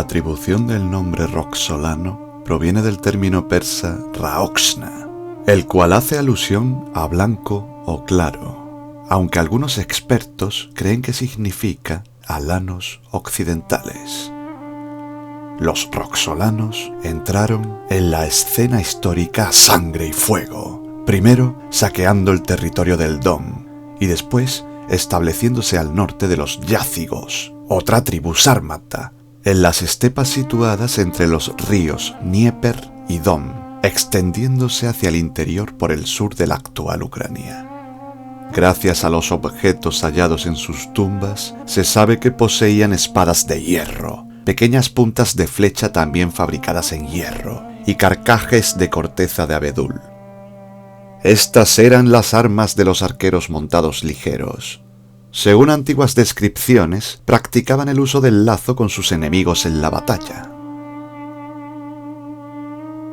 atribución del nombre roxolano proviene del término persa raoxna, el cual hace alusión a blanco o claro, aunque algunos expertos creen que significa alanos occidentales. Los roxolanos entraron en la escena histórica a sangre y fuego, primero saqueando el territorio del Don y después estableciéndose al norte de los yácigos, otra tribu sármata, en las estepas situadas entre los ríos Dnieper y Don, extendiéndose hacia el interior por el sur de la actual Ucrania. Gracias a los objetos hallados en sus tumbas, se sabe que poseían espadas de hierro, pequeñas puntas de flecha también fabricadas en hierro y carcajes de corteza de abedul. Estas eran las armas de los arqueros montados ligeros. Según antiguas descripciones, practicaban el uso del lazo con sus enemigos en la batalla.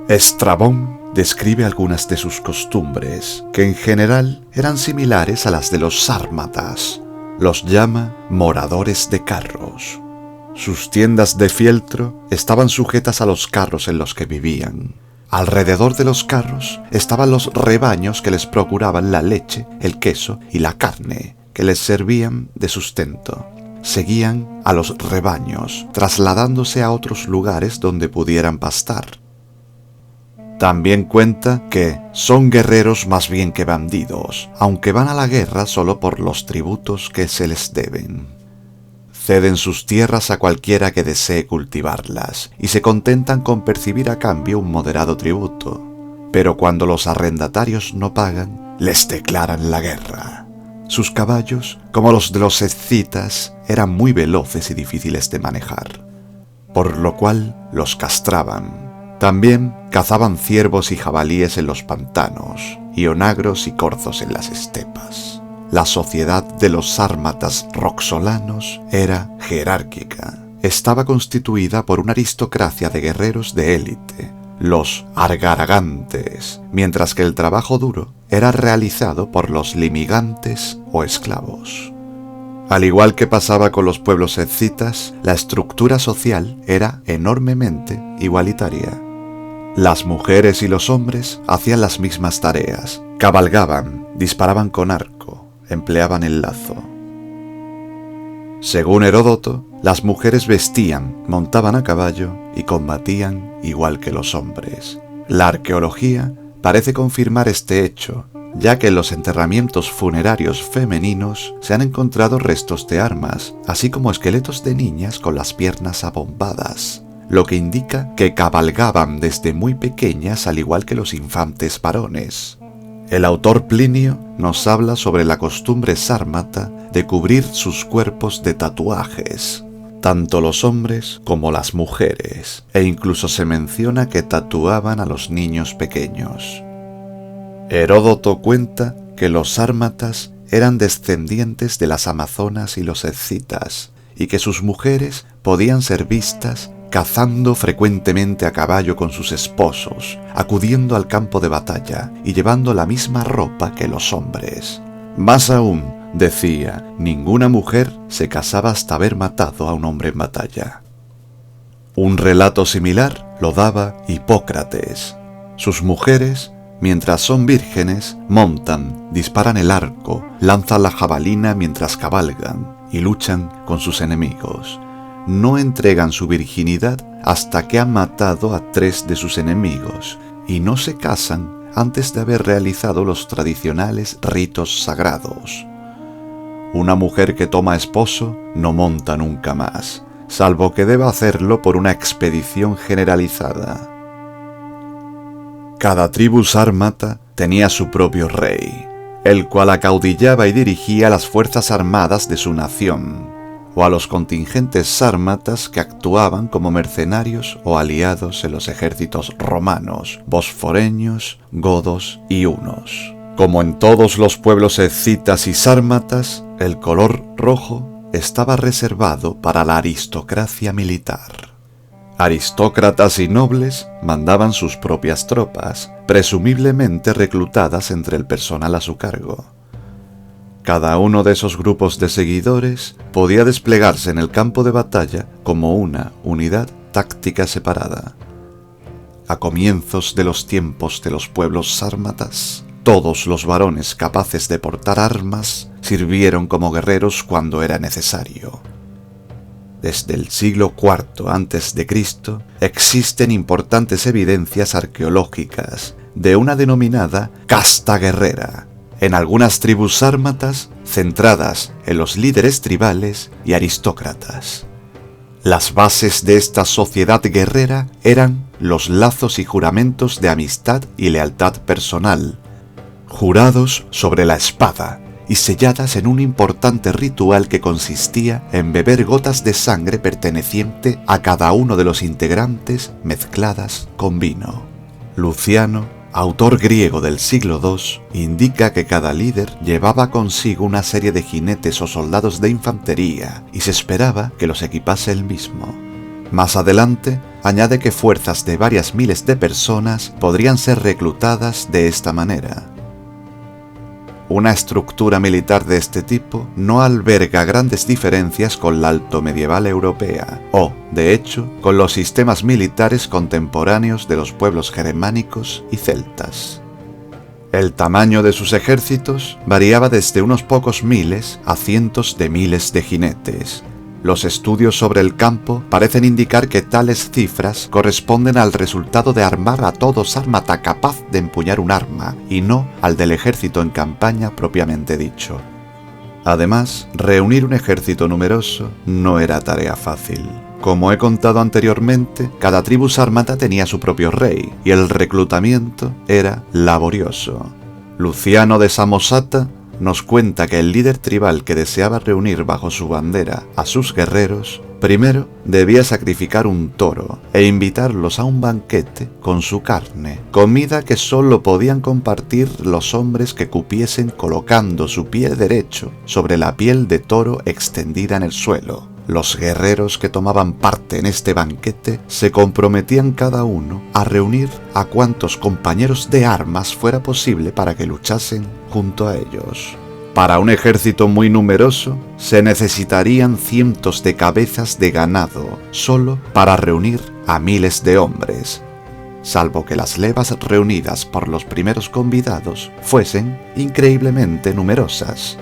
Estrabón describe algunas de sus costumbres, que en general eran similares a las de los sármatas. Los llama moradores de carros. Sus tiendas de fieltro estaban sujetas a los carros en los que vivían. Alrededor de los carros estaban los rebaños que les procuraban la leche, el queso y la carne, que les servían de sustento. Seguían a los rebaños, trasladándose a otros lugares donde pudieran pastar. También cuenta que son guerreros más bien que bandidos, aunque van a la guerra solo por los tributos que se les deben. Ceden sus tierras a cualquiera que desee cultivarlas y se contentan con percibir a cambio un moderado tributo. Pero cuando los arrendatarios no pagan, les declaran la guerra. Sus caballos, como los de los escitas, eran muy veloces y difíciles de manejar, por lo cual los castraban. También cazaban ciervos y jabalíes en los pantanos, y onagros y corzos en las estepas. La sociedad de los sármatas roxolanos era jerárquica. Estaba constituida por una aristocracia de guerreros de élite, los argaragantes, mientras que el trabajo duro era realizado por los limigantes o esclavos. Al igual que pasaba con los pueblos escitas, la estructura social era enormemente igualitaria. Las mujeres y los hombres hacían las mismas tareas, cabalgaban, disparaban con arco, empleaban el lazo. Según Heródoto, las mujeres vestían, montaban a caballo y combatían igual que los hombres. La arqueología parece confirmar este hecho, ya que en los enterramientos funerarios femeninos se han encontrado restos de armas, así como esqueletos de niñas con las piernas abombadas, lo que indica que cabalgaban desde muy pequeñas al igual que los infantes varones. El autor Plinio nos habla sobre la costumbre sármata de cubrir sus cuerpos de tatuajes, tanto los hombres como las mujeres, e incluso se menciona que tatuaban a los niños pequeños. Heródoto cuenta que los sármatas eran descendientes de las amazonas y los escitas, y que sus mujeres podían ser vistas cazando frecuentemente a caballo con sus esposos, acudiendo al campo de batalla y llevando la misma ropa que los hombres. Más aún, decía, ninguna mujer se casaba hasta haber matado a un hombre en batalla. Un relato similar lo daba Hipócrates. Sus mujeres, mientras son vírgenes, montan, disparan el arco, lanzan la jabalina mientras cabalgan y luchan con sus enemigos. No entregan su virginidad hasta que han matado a 3 de sus enemigos y no se casan antes de haber realizado los tradicionales ritos sagrados. Una mujer que toma esposo no monta nunca más, salvo que deba hacerlo por una expedición generalizada. Cada tribu sármata tenía su propio rey, el cual acaudillaba y dirigía las fuerzas armadas de su nación, o a los contingentes sármatas que actuaban como mercenarios o aliados en los ejércitos romanos, bosforeños, godos y hunos. Como en todos los pueblos escitas y sármatas, el color rojo estaba reservado para la aristocracia militar. Aristócratas y nobles mandaban sus propias tropas, presumiblemente reclutadas entre el personal a su cargo. Cada uno de esos grupos de seguidores podía desplegarse en el campo de batalla como una unidad táctica separada. A comienzos de los tiempos de los pueblos sármatas, todos los varones capaces de portar armas sirvieron como guerreros cuando era necesario. Desde el siglo IV a.C. existen importantes evidencias arqueológicas de una denominada casta guerrera, en algunas tribus sármatas centradas en los líderes tribales y aristócratas. Las bases de esta sociedad guerrera eran los lazos y juramentos de amistad y lealtad personal, jurados sobre la espada y selladas en un importante ritual que consistía en beber gotas de sangre perteneciente a cada uno de los integrantes mezcladas con vino. Luciano, autor griego del siglo II, indica que cada líder llevaba consigo una serie de jinetes o soldados de infantería y se esperaba que los equipase él mismo. Más adelante, añade que fuerzas de varias miles de personas podrían ser reclutadas de esta manera. Una estructura militar de este tipo no alberga grandes diferencias con la altomedieval europea o, de hecho, con los sistemas militares contemporáneos de los pueblos germánicos y celtas. El tamaño de sus ejércitos variaba desde unos pocos miles a cientos de miles de jinetes. Los estudios sobre el campo parecen indicar que tales cifras corresponden al resultado de armar a todo sármata capaz de empuñar un arma, y no al del ejército en campaña propiamente dicho. Además, reunir un ejército numeroso no era tarea fácil. Como he contado anteriormente, cada tribu sármata tenía su propio rey, y el reclutamiento era laborioso. Luciano de Samosata nos cuenta que el líder tribal que deseaba reunir bajo su bandera a sus guerreros, primero debía sacrificar un toro e invitarlos a un banquete con su carne, comida que solo podían compartir los hombres que cupiesen colocando su pie derecho sobre la piel de toro extendida en el suelo. Los guerreros que tomaban parte en este banquete se comprometían cada uno a reunir a cuantos compañeros de armas fuera posible para que luchasen junto a ellos. Para un ejército muy numeroso se necesitarían cientos de cabezas de ganado solo para reunir a miles de hombres, salvo que las levas reunidas por los primeros convidados fuesen increíblemente numerosas.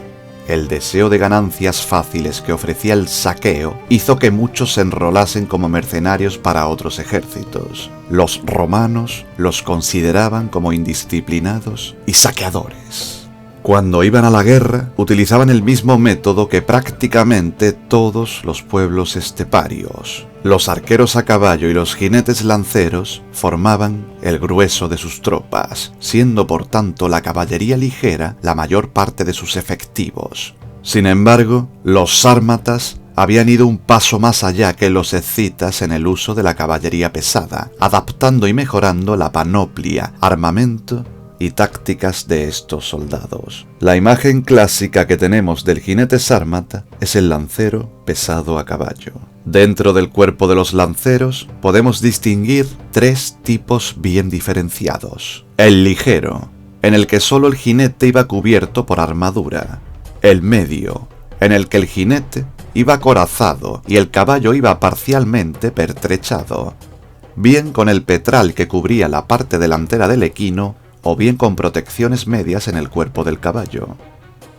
El deseo de ganancias fáciles que ofrecía el saqueo hizo que muchos se enrolasen como mercenarios para otros ejércitos. Los romanos los consideraban como indisciplinados y saqueadores. Cuando iban a la guerra, utilizaban el mismo método que prácticamente todos los pueblos esteparios. Los arqueros a caballo y los jinetes lanceros formaban el grueso de sus tropas, siendo por tanto la caballería ligera la mayor parte de sus efectivos. Sin embargo, los sármatas habían ido un paso más allá que los escitas en el uso de la caballería pesada, adaptando y mejorando la panoplia, armamento y tácticas de estos soldados. La imagen clásica que tenemos del jinete sármata es el lancero pesado a caballo. Dentro del cuerpo de los lanceros podemos distinguir tres tipos bien diferenciados. El ligero, en el que solo el jinete iba cubierto por armadura. El medio, en el que el jinete iba acorazado y el caballo iba parcialmente pertrechado, bien con el petral que cubría la parte delantera del equino o bien con protecciones medias en el cuerpo del caballo.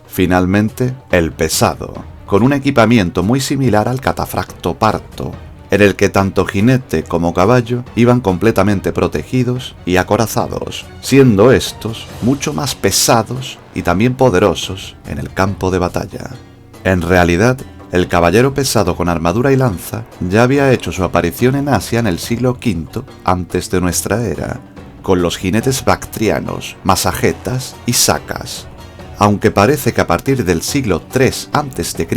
Finalmente, el pesado, con un equipamiento muy similar al catafracto parto, en el que tanto jinete como caballo iban completamente protegidos y acorazados, siendo estos mucho más pesados y también poderosos en el campo de batalla. En realidad, el caballero pesado con armadura y lanza ya había hecho su aparición en Asia en el siglo V antes de nuestra era, con los jinetes bactrianos, masagetas y sacas. Aunque parece que a partir del siglo III a.C.,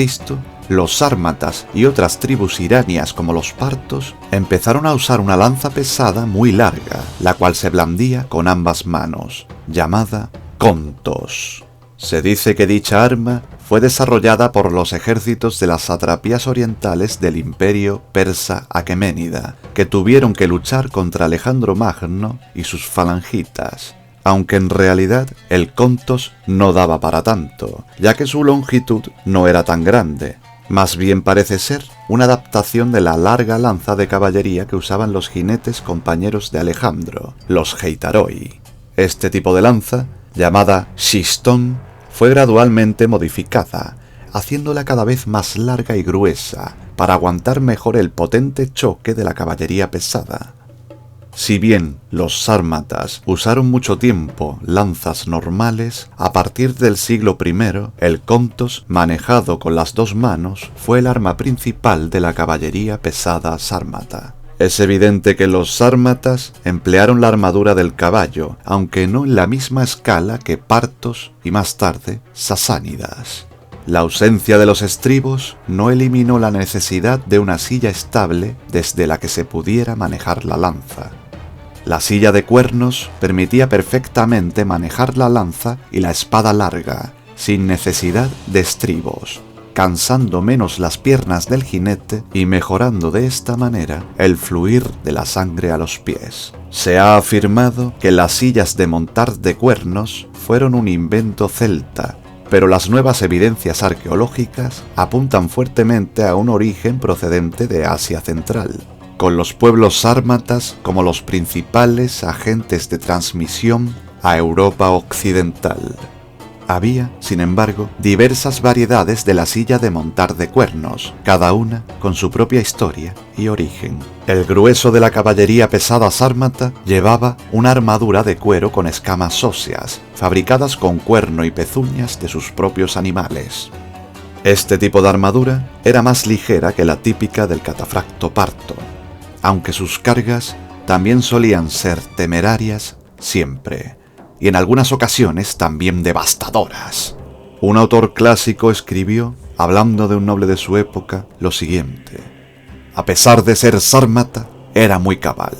los sármatas y otras tribus iranias como los partos empezaron a usar una lanza pesada muy larga, la cual se blandía con ambas manos, llamada contos. Se dice que dicha arma fue desarrollada por los ejércitos de las satrapías orientales del imperio persa aqueménida, que tuvieron que luchar contra Alejandro Magno y sus falangitas, aunque en realidad el contos no daba para tanto, ya que su longitud no era tan grande, Más bien parece ser una adaptación de la larga lanza de caballería que usaban los jinetes compañeros de Alejandro, los Geitaroi. Este tipo de lanza, llamada schistón, fue gradualmente modificada, haciéndola cada vez más larga y gruesa, para aguantar mejor el potente choque de la caballería pesada. Si bien los sármatas usaron mucho tiempo lanzas normales, a partir del siglo I, el contos, manejado con las dos manos, fue el arma principal de la caballería pesada sármata. Es evidente que los sármatas emplearon la armadura del caballo, aunque no en la misma escala que partos y más tarde sasánidas. La ausencia de los estribos no eliminó la necesidad de una silla estable desde la que se pudiera manejar la lanza. La silla de cuernos permitía perfectamente manejar la lanza y la espada larga, sin necesidad de estribos, cansando menos las piernas del jinete y mejorando de esta manera el fluir de la sangre a los pies. Se ha afirmado que las sillas de montar de cuernos fueron un invento celta, pero las nuevas evidencias arqueológicas apuntan fuertemente a un origen procedente de Asia Central, con los pueblos sármatas como los principales agentes de transmisión a Europa occidental. Había, sin embargo, diversas variedades de la silla de montar de cuernos, cada una con su propia historia y origen. El grueso de la caballería pesada sármata llevaba una armadura de cuero con escamas óseas, fabricadas con cuerno y pezuñas de sus propios animales. Este tipo de armadura era más ligera que la típica del catafracto parto, aunque sus cargas también solían ser temerarias siempre, y en algunas ocasiones también devastadoras. Un autor clásico escribió, hablando de un noble de su época, lo siguiente: a pesar de ser sármata, era muy cabal.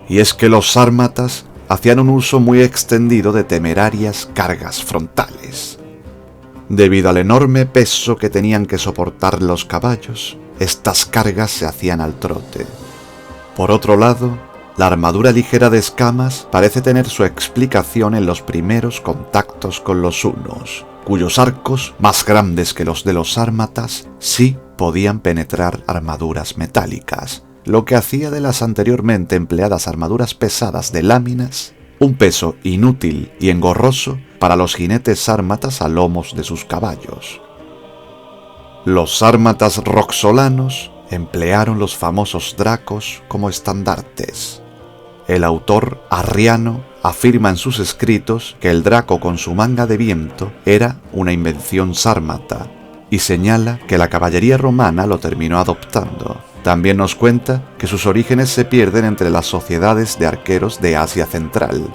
Y es que los sármatas hacían un uso muy extendido de temerarias cargas frontales. Debido al enorme peso que tenían que soportar los caballos, estas cargas se hacían al trote. Por otro lado, la armadura ligera de escamas parece tener su explicación en los primeros contactos con los hunos, cuyos arcos, más grandes que los de los sármatas, sí podían penetrar armaduras metálicas, lo que hacía de las anteriormente empleadas armaduras pesadas de láminas un peso inútil y engorroso para los jinetes sármatas a lomos de sus caballos. Los sármatas roxolanos emplearon los famosos dracos como estandartes. El autor Arriano afirma en sus escritos que el draco con su manga de viento era una invención sármata y señala que la caballería romana lo terminó adoptando. También nos cuenta que sus orígenes se pierden entre las sociedades de arqueros de Asia Central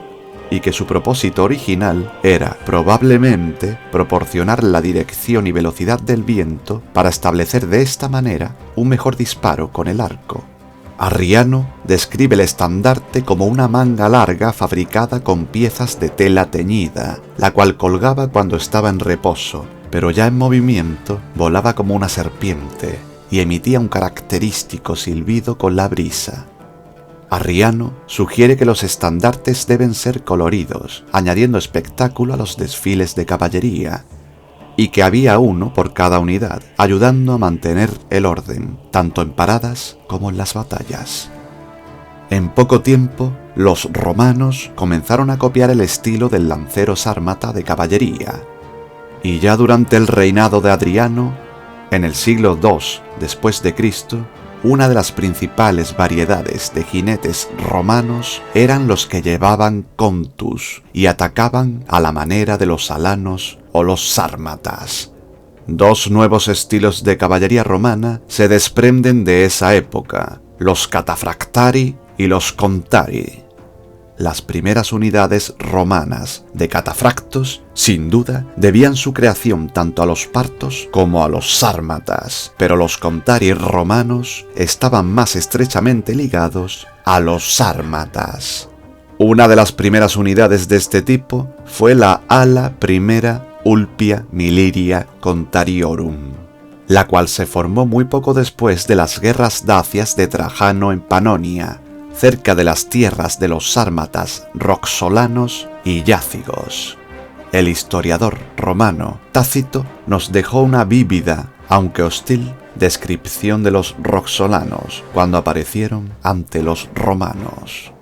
y que su propósito original era probablemente proporcionar la dirección y velocidad del viento para establecer de esta manera un mejor disparo con el arco. Arriano describe el estandarte como una manga larga fabricada con piezas de tela teñida, la cual colgaba cuando estaba en reposo, pero ya en movimiento volaba como una serpiente y emitía un característico silbido con la brisa. Arriano sugiere que los estandartes deben ser coloridos, añadiendo espectáculo a los desfiles de caballería, y que había uno por cada unidad, ayudando a mantener el orden, tanto en paradas como en las batallas. En poco tiempo, los romanos comenzaron a copiar el estilo del lancero sármata de caballería, y ya durante el reinado de Adriano, en el siglo II después de Cristo, una de las principales variedades de jinetes romanos eran los que llevaban contus y atacaban a la manera de los alanos o los sármatas. Dos nuevos estilos de caballería romana se desprenden de esa época, los catafractari y los contari. Las primeras unidades romanas de catafractos, sin duda, debían su creación tanto a los partos como a los sármatas, pero los contari romanos estaban más estrechamente ligados a los sármatas. Una de las primeras unidades de este tipo fue la ala primera Ulpia Miliria Contariorum, la cual se formó muy poco después de las guerras dacias de Trajano en Panonia, cerca de las tierras de los sármatas roxolanos y yácigos. el historiador romano Tácito nos dejó una vívida, aunque hostil, descripción de los roxolanos cuando aparecieron ante los romanos.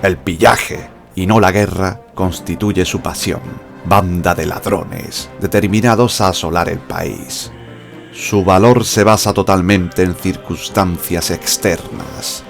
El pillaje, y no la guerra, constituye su pasión. Banda de ladrones, determinados a asolar el país. Su valor se basa totalmente en circunstancias externas.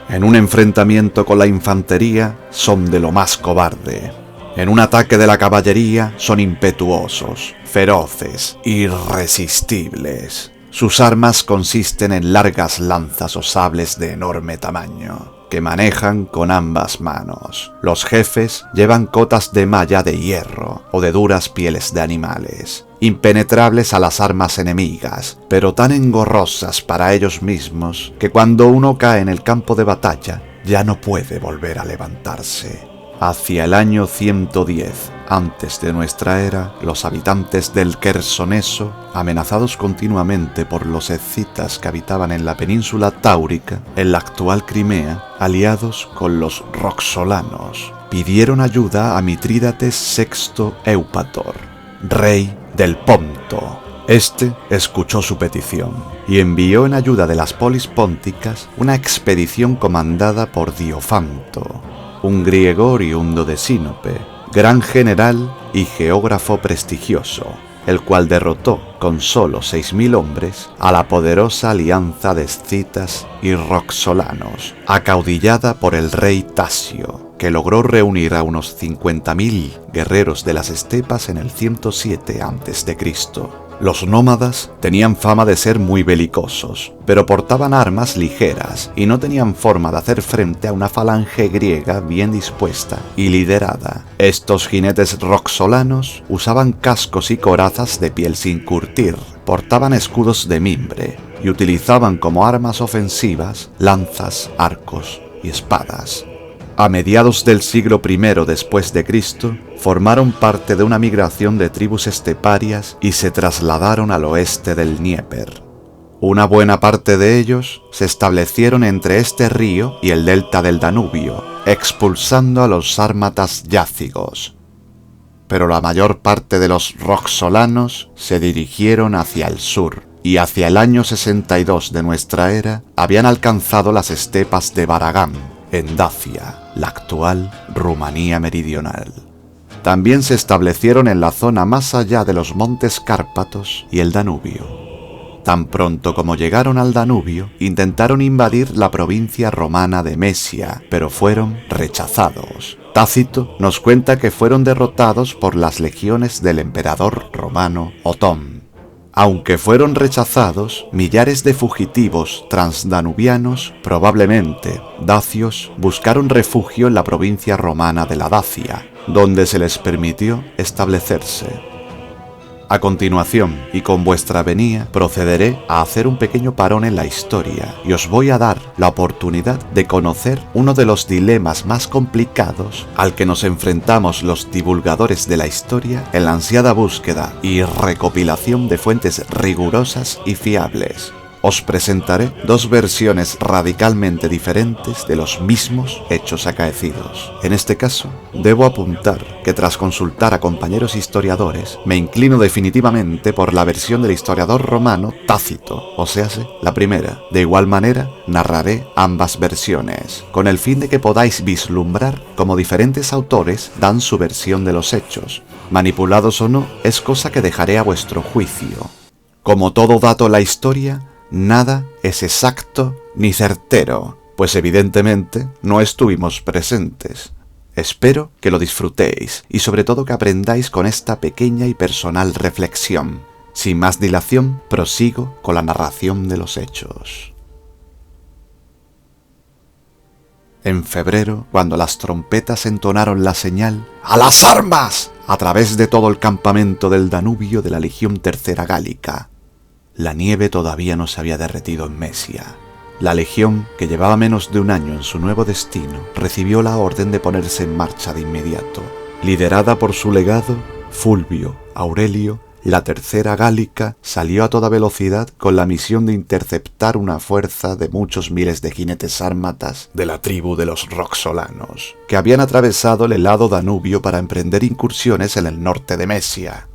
En un enfrentamiento con la infantería son de lo más cobarde. En un ataque de la caballería son impetuosos, feroces, irresistibles. Sus armas consisten en largas lanzas o sables de enorme tamaño, que manejan con ambas manos. Los jefes llevan cotas de malla de hierro o de duras pieles de animales, impenetrables a las armas enemigas, pero tan engorrosas para ellos mismos que cuando uno cae en el campo de batalla ya no puede volver a levantarse. Hacia el año 110 antes de nuestra era, los habitantes del Quersoneso, amenazados continuamente por los escitas que habitaban en la península táurica, en la actual Crimea, aliados con los roxolanos, pidieron ayuda a Mitrídates VI Eupator, rey del Ponto. Este escuchó su petición y envió en ayuda de las polis pónticas una expedición comandada por Diofanto, un griego oriundo de Sinope, gran general y geógrafo prestigioso, el cual derrotó con solo 6.000 hombres a la poderosa alianza de escitas y roxolanos, acaudillada por el rey Tasio, que logró reunir a unos 50.000 guerreros de las estepas en el 107 a.C. Los nómadas tenían fama de ser muy belicosos, pero portaban armas ligeras y no tenían forma de hacer frente a una falange griega bien dispuesta y liderada. Estos jinetes roxolanos usaban cascos y corazas de piel sin curtir, portaban escudos de mimbre y utilizaban como armas ofensivas lanzas, arcos y espadas. A mediados del siglo I después de Cristo, formaron parte de una migración de tribus esteparias y se trasladaron al oeste del Dnieper. Una buena parte de ellos se establecieron entre este río y el delta del Danubio, expulsando a los sármatas yácigos. Pero la mayor parte de los roxolanos se dirigieron hacia el sur, y hacia el año 62 de nuestra era habían alcanzado las estepas de Baragán, en Dacia, la actual Rumanía meridional. También se establecieron en la zona más allá de los montes Cárpatos y el Danubio. Tan pronto como llegaron al Danubio, intentaron invadir la provincia romana de Mesia, pero fueron rechazados. Tácito nos cuenta que fueron derrotados por las legiones del emperador romano Otón. Aunque fueron rechazados, millares de fugitivos transdanubianos, probablemente dacios, buscaron refugio en la provincia romana de la Dacia, donde se les permitió establecerse. A continuación, y con vuestra venía, procederé a hacer un pequeño parón en la historia y os voy a dar la oportunidad de conocer uno de los dilemas más complicados al que nos enfrentamos los divulgadores de la historia en la ansiada búsqueda y recopilación de fuentes rigurosas y fiables. Os presentaré dos versiones radicalmente diferentes de los mismos hechos acaecidos. En este caso, debo apuntar que tras consultar a compañeros historiadores, me inclino definitivamente por la versión del historiador romano Tácito, o sea, la primera. De igual manera, narraré ambas versiones, con el fin de que podáis vislumbrar cómo diferentes autores dan su versión de los hechos. Manipulados o no, es cosa que dejaré a vuestro juicio. Como todo dato en la historia, nada es exacto ni certero, pues evidentemente no estuvimos presentes. Espero que lo disfrutéis y sobre todo que aprendáis con esta pequeña y personal reflexión. Sin más dilación, prosigo con la narración de los hechos. En febrero, cuando las trompetas entonaron la señal ¡a las armas!, a través de todo el campamento del Danubio de la Legión Tercera Gálica, la nieve todavía no se había derretido en Mesia. La legión, que llevaba menos de un año en su nuevo destino, recibió la orden de ponerse en marcha de inmediato. Liderada por su legado, Fulvio Aurelio, la tercera gálica salió a toda velocidad con la misión de interceptar una fuerza de muchos miles de jinetes sármatas de la tribu de los roxolanos, que habían atravesado el helado Danubio para emprender incursiones en el norte de Mesia.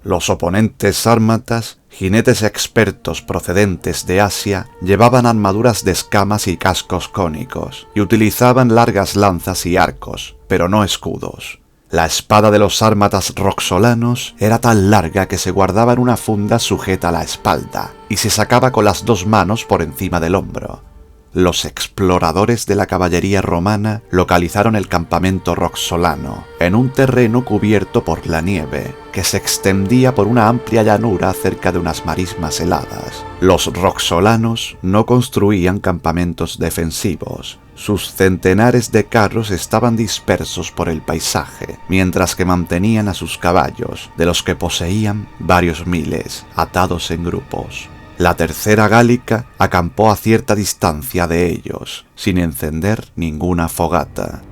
Los oponentes sármatas, jinetes expertos procedentes de Asia, llevaban armaduras de escamas y cascos cónicos, y utilizaban largas lanzas y arcos, pero no escudos. La espada de los sármatas roxolanos era tan larga que se guardaba en una funda sujeta a la espalda, y se sacaba con las dos manos por encima del hombro. Los exploradores de la caballería romana localizaron el campamento roxolano en un terreno cubierto por la nieve, que se extendía por una amplia llanura cerca de unas marismas heladas. Los roxolanos no construían campamentos defensivos. Sus centenares de carros estaban dispersos por el paisaje, mientras que mantenían a sus caballos, de los que poseían varios miles, atados en grupos. La tercera gálica acampó a cierta distancia de ellos, sin encender ninguna fogata.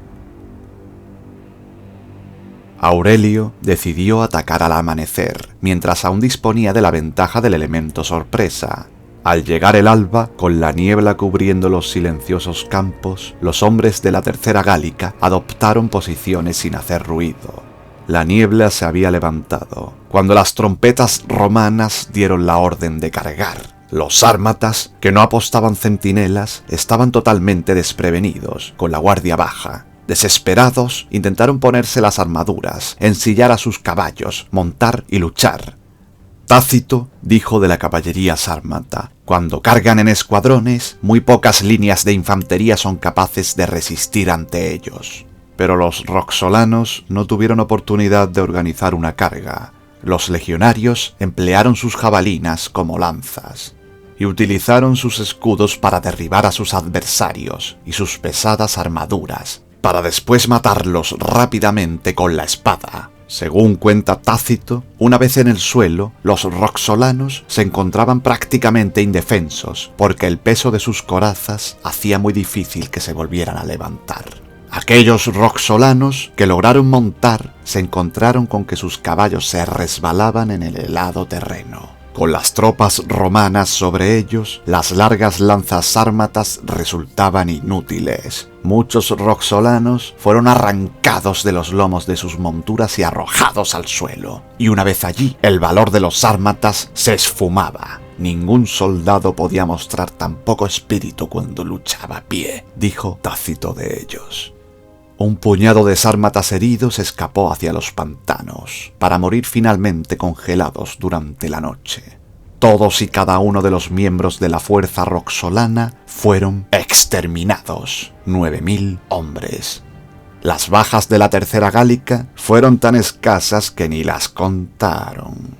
Aurelio decidió atacar al amanecer, mientras aún disponía de la ventaja del elemento sorpresa. Al llegar el alba, con la niebla cubriendo los silenciosos campos, los hombres de la tercera gálica adoptaron posiciones sin hacer ruido. La niebla se había levantado, cuando las trompetas romanas dieron la orden de cargar. Los sármatas, que no apostaban centinelas, estaban totalmente desprevenidos, con la guardia baja. Desesperados, intentaron ponerse las armaduras, ensillar a sus caballos, montar y luchar. Tácito dijo de la caballería sármata: cuando cargan en escuadrones, muy pocas líneas de infantería son capaces de resistir ante ellos. Pero los roxolanos no tuvieron oportunidad de organizar una carga. Los legionarios emplearon sus jabalinas como lanzas y utilizaron sus escudos para derribar a sus adversarios y sus pesadas armaduras, para después matarlos rápidamente con la espada. Según cuenta Tácito, una vez en el suelo, los roxolanos se encontraban prácticamente indefensos, porque el peso de sus corazas hacía muy difícil que se volvieran a levantar. Aquellos roxolanos que lograron montar se encontraron con que sus caballos se resbalaban en el helado terreno. Con las tropas romanas sobre ellos, las largas lanzas sármatas resultaban inútiles. Muchos roxolanos fueron arrancados de los lomos de sus monturas y arrojados al suelo. Y una vez allí, el valor de los sármatas se esfumaba. Ningún soldado podía mostrar tan poco espíritu cuando luchaba a pie, dijo Tácito de ellos. Un puñado de sármatas heridos escapó hacia los pantanos, para morir finalmente congelados durante la noche. Todos y cada uno de los miembros de la fuerza roxolana fueron exterminados. 9.000 hombres. Las bajas de la tercera gálica fueron tan escasas que ni las contaron.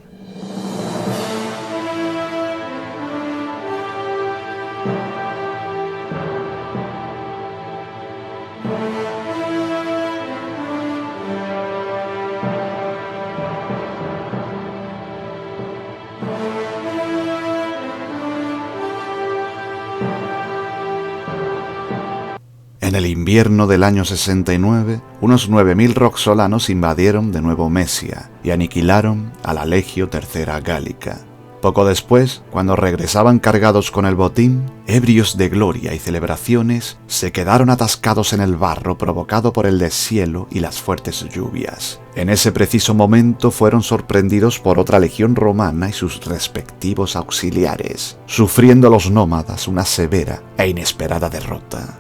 En el invierno del año 69, unos 9.000 roxolanos invadieron de nuevo Mesia y aniquilaron a la Legio Tercera Gálica. Poco después, cuando regresaban cargados con el botín, ebrios de gloria y celebraciones, se quedaron atascados en el barro provocado por el deshielo y las fuertes lluvias. En ese preciso momento fueron sorprendidos por otra legión romana y sus respectivos auxiliares, sufriendo los nómadas una severa e inesperada derrota.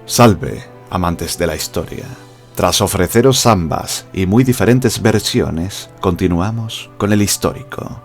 Salve, amantes de la historia. Tras ofreceros ambas y muy diferentes versiones, continuamos con el histórico.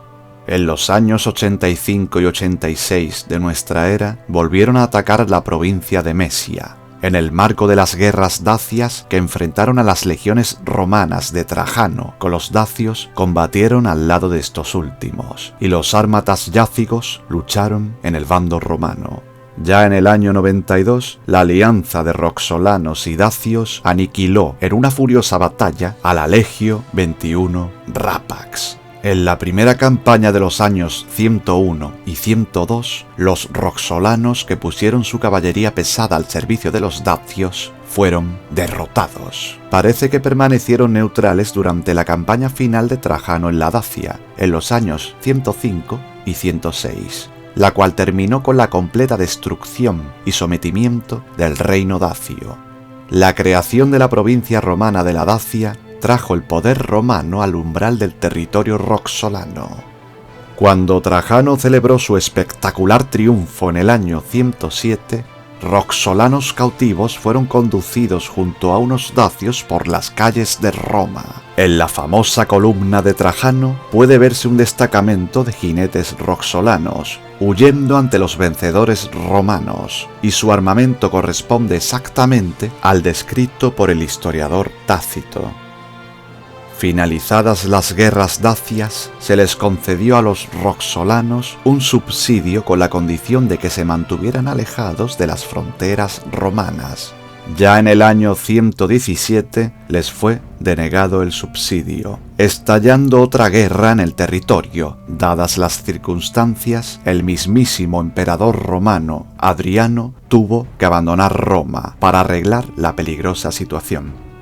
En los años 85 y 86 de nuestra era, volvieron a atacar la provincia de Mesia, en el marco de las guerras dacias que enfrentaron a las legiones romanas de Trajano. Con los dacios combatieron al lado de estos últimos, y los sármatas yácigos lucharon en el bando romano. Ya en el año 92, la alianza de roxolanos y dacios aniquiló en una furiosa batalla a la Legio XXI Rapax. En la primera campaña de los años 101 y 102, los roxolanos que pusieron su caballería pesada al servicio de los dacios fueron derrotados. Parece que permanecieron neutrales durante la campaña final de Trajano en la Dacia, en los años 105 y 106, la cual terminó con la completa destrucción y sometimiento del reino dacio. La creación de la provincia romana de la Dacia trajo el poder romano al umbral del territorio roxolano. Cuando Trajano celebró su espectacular triunfo en el año 107, roxolanos cautivos fueron conducidos junto a unos dacios por las calles de Roma. En la famosa columna de Trajano puede verse un destacamento de jinetes roxolanos, huyendo ante los vencedores romanos, y su armamento corresponde exactamente al descrito por el historiador Tácito. Finalizadas las guerras dacias, se les concedió a los roxolanos un subsidio con la condición de que se mantuvieran alejados de las fronteras romanas. Ya en el año 117 les fue denegado el subsidio. Estallando otra guerra en el territorio, dadas las circunstancias, el mismísimo emperador romano Adriano tuvo que abandonar Roma para arreglar la peligrosa situación.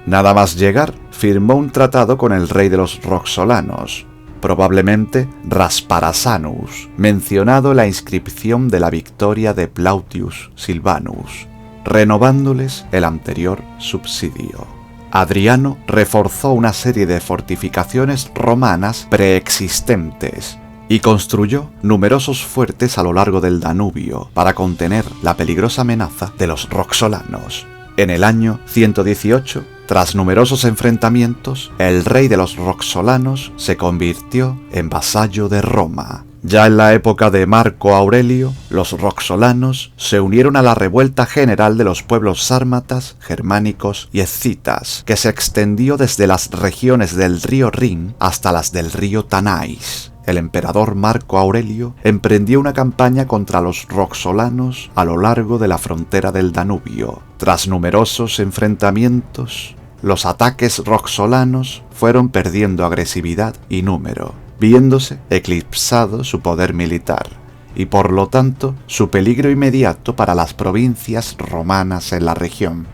Nada más llegar, firmó un tratado con el rey de los roxolanos, probablemente Rasparasanus, mencionado en la inscripción de la victoria de Plautius Silvanus, renovándoles el anterior subsidio. Adriano reforzó una serie de fortificaciones romanas preexistentes y construyó numerosos fuertes a lo largo del Danubio para contener la peligrosa amenaza de los roxolanos. En el año 118, tras numerosos enfrentamientos, el rey de los roxolanos se convirtió en vasallo de Roma. Ya en la época de Marco Aurelio, los roxolanos se unieron a la revuelta general de los pueblos sármatas, germánicos y escitas, que se extendió desde las regiones del río Rin hasta las del río Tanais. El emperador Marco Aurelio emprendió una campaña contra los roxolanos a lo largo de la frontera del Danubio. Tras numerosos enfrentamientos, los ataques roxolanos fueron perdiendo agresividad y número, viéndose eclipsado su poder militar y por lo tanto su peligro inmediato para las provincias romanas en la región.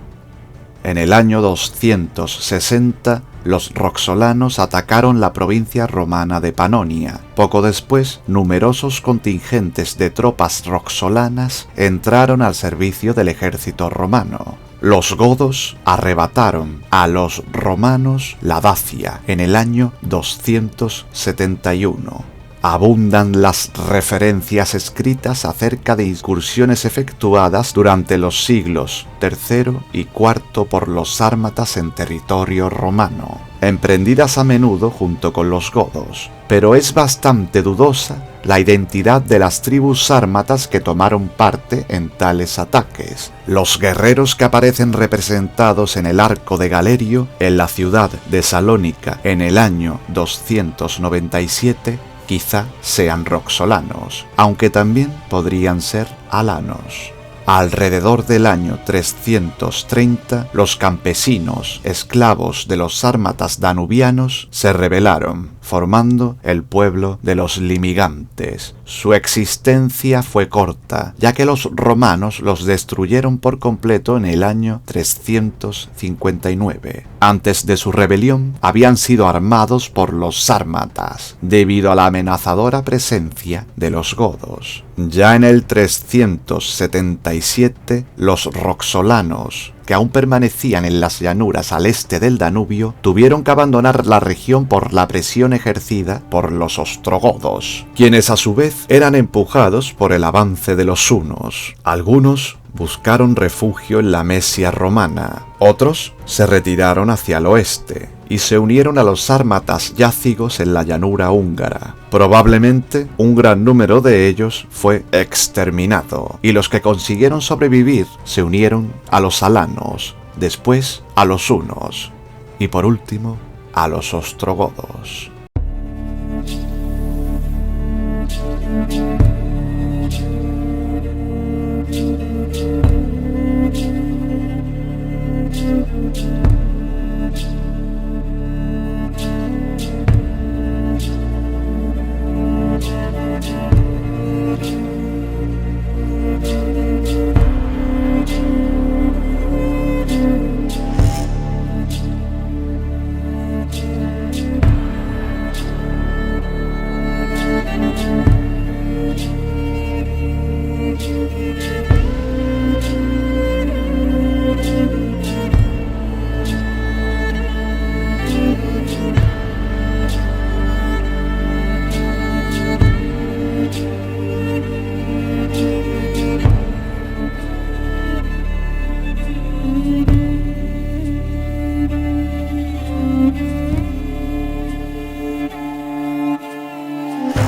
En el año 260, los roxolanos atacaron la provincia romana de Panonia. Poco después, numerosos contingentes de tropas roxolanas entraron al servicio del ejército romano. Los godos arrebataron a los romanos la Dacia en el año 271. Abundan las referencias escritas acerca de incursiones efectuadas durante los siglos III y IV por los sármatas en territorio romano, emprendidas a menudo junto con los godos, pero es bastante dudosa la identidad de las tribus sármatas que tomaron parte en tales ataques. Los guerreros que aparecen representados en el arco de Galerio en la ciudad de Salónica en el año 297 quizá sean roxolanos, aunque también podrían ser alanos. Alrededor del año 330, los campesinos, esclavos de los sármatas danubianos, se rebelaron, formando el pueblo de los limigantes. Su existencia fue corta, ya que los romanos los destruyeron por completo en el año 359. Antes de su rebelión, habían sido armados por los sármatas, debido a la amenazadora presencia de los godos. Ya en el 377, los roxolanos, que aún permanecían en las llanuras al este del Danubio, tuvieron que abandonar la región por la presión ejercida por los ostrogodos, quienes a su vez eran empujados por el avance de los hunos. Algunos buscaron refugio en la Mesia romana, otros se retiraron hacia el oeste y se unieron a los sármatas yácigos en la llanura húngara. Probablemente un gran número de ellos fue exterminado, y los que consiguieron sobrevivir se unieron a los alanos, después a los hunos y por último a los ostrogodos.